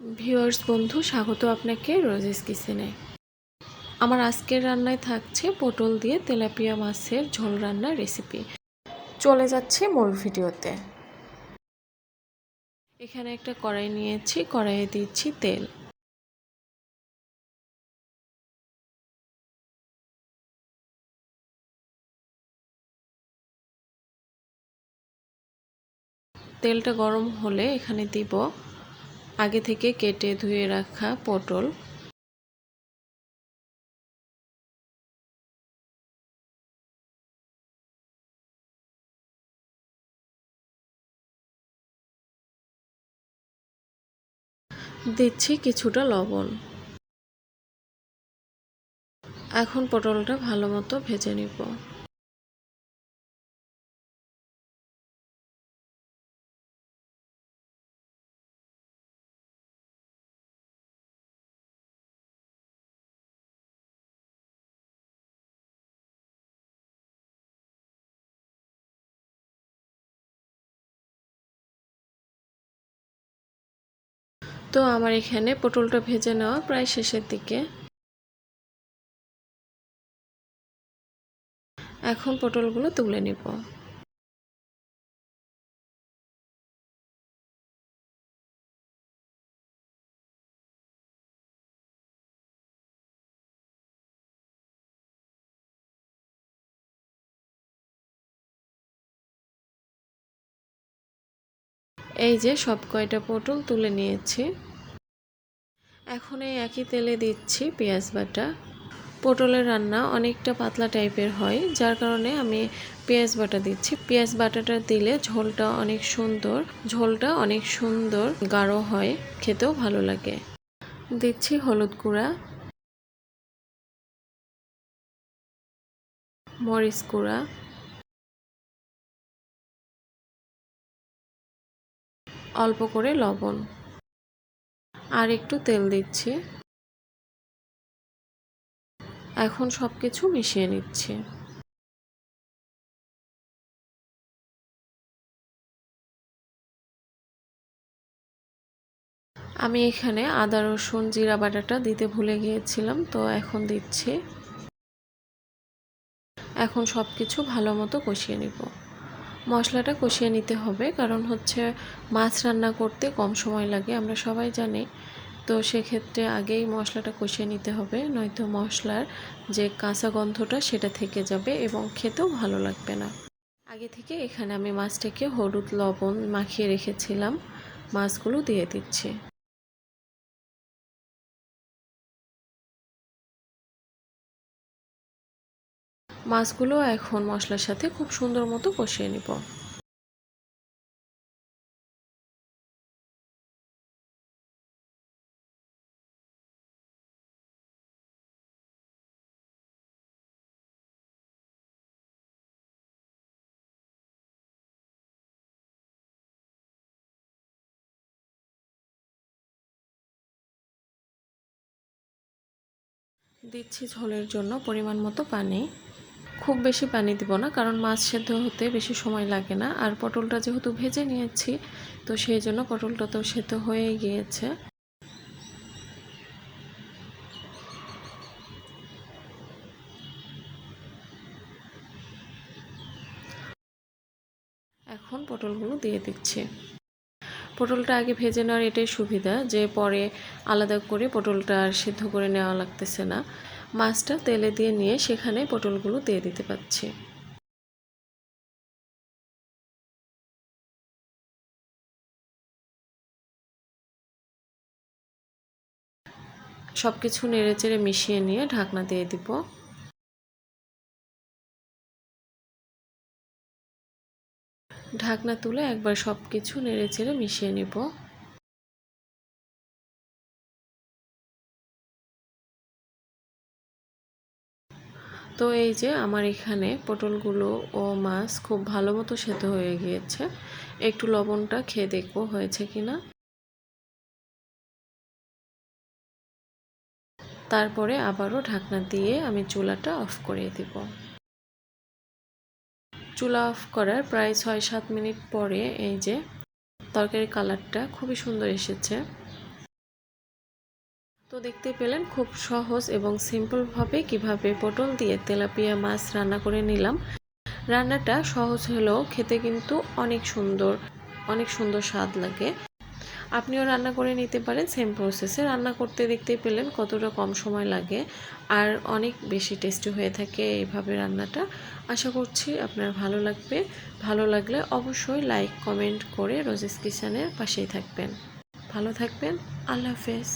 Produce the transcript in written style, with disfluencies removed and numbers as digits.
Viewers বন্ধু, স্বাগত আপনাকে রোজিস কিচেনে। আমার আজকের রান্নায় থাকছে পটল দিয়ে তেলাপিয়া মাছের ঝোল রান্নার রেসিপি। চলে যাচ্ছে মূল ভিডিওতে। এখানে একটা কড়াই নিয়েছি, কড়াইয়ে দিচ্ছি তেল। তেলটা গরম হলে এখানে দিব আগে থেকে কেটে ধুয়ে রাখা পটল। দিচ্ছি কিছুটা লবণ। এখন পটলটা ভালো মতো ভেজে নিব। তো আমার এখানে পটলটা ভেজে নেওয়া প্রায় শেষের দিকে। এখন পটলগুলো তুলে নিব। এই যে সব কয়টা পটল তুলে নিয়েছি। এখন এই একই তেলে দিচ্ছি পেঁয়াজ বাটা। পটলের রান্না অনেকটা পাতলা টাইপের হয়, যার কারণে আমি পেঁয়াজ বাটা দিচ্ছি। পেঁয়াজ বাটাটা দিলে ঝোলটা অনেক সুন্দর গাঢ় হয়, খেতেও ভালো লাগে। দিচ্ছি হলুদ গুঁড়া, মরিচ গুঁড়া, অল্প করে লবণ আর একটু তেল দিচ্ছি। এখন সবকিছু মিশিয়ে নিচ্ছি। আমি এখানে আদা রসুন জিরা বাটাটা দিতে ভুলে গিয়েছিলাম, তো এখন দিচ্ছি। এখন সব কিছু ভালো মতো কষিয়ে নিব। মশলাটা কষিয়ে নিতে হবে, কারণ হচ্ছে মাছ রান্না করতে কম সময় লাগে, আমরা সবাই জানি। তো সেক্ষেত্রে আগেই মশলাটা কষিয়ে নিতে হবে, নয়তো মশলার যে কাঁচা গন্ধটা সেটা থেকে যাবে এবং খেতেও ভালো লাগবে না। আগে থেকে এখানে আমি মাছটাকে হলুদ লবণ মাখিয়ে রেখেছিলাম, মাছগুলো দিয়ে দিচ্ছি। মাছগুলো এখন মশলার সাথে খুব সুন্দর মতো কষিয়ে নিব। দিচ্ছি ঝোলের জন্য পরিমাণ মতো পানি। খুব বেশি পানি দিব না, কারণ মাছ সেদ্ধ হতে বেশি সময় লাগে না, আর পটলটা যেহেতু ভেজে নিয়েছি তো সেই জন্য পটলটা তো সেদ্ধ হয়ে গিয়েছে। এখন পটলগুলো দিয়ে দিচ্ছি। পটলটা আগে ভেজে নেওয়ার এটাই সুবিধা যে পরে আলাদা করে পটলটা আর সিদ্ধ করে নেওয়া লাগতেছে না। মাছটা তেলে দিয়ে নিয়ে সেখানে পটলগুলো দিয়ে দিতে পারছি। সব কিছু নেড়েচেড়ে মিশিয়ে নিয়ে ঢাকনা দিয়ে দিব। ঢাকনা তুলে একবার সব কিছু নেড়েচেড়ে মিশিয়ে নিব। তো এই যে আমার এখানে পটলগুলো ও মাছ খুব ভালো মতো সেদ্ধ হয়ে গিয়েছে। একটু লবণটা খেয়ে দেখবো হয়েছে কিনা। তারপরে আবারও ঢাকনা দিয়ে আমি চুলাটা অফ করে দিব। চুলা অফ করার প্রায় ৬-৭ মিনিট পরে এই যে তরকারির কালারটা খুবই সুন্দর এসেছে। তো দেখতে পেলেন খুব সহজ এবং সিম্পলভাবে কিভাবে পটল দিয়ে তেলাপিয়া মাছ রান্না করে নিলাম। রান্নাটা সহজ হলেও খেতে কিন্তু অনেক সুন্দর স্বাদ লাগে। আপনিও রান্না করে নিতে পারেন সেম প্রসেসে। রান্না করতে দেখতেই পেলেন কতটা কম সময় লাগে আর অনেক বেশি টেস্টি হয়ে থাকে এইভাবে রান্নাটা। আশা করছি আপনার ভালো লাগবে। ভালো লাগলে অবশ্যই লাইক কমেন্ট করে রোজেস কিচেনের পাশেই থাকবেন। ভালো থাকবেন। আল্লাহ হাফেজ।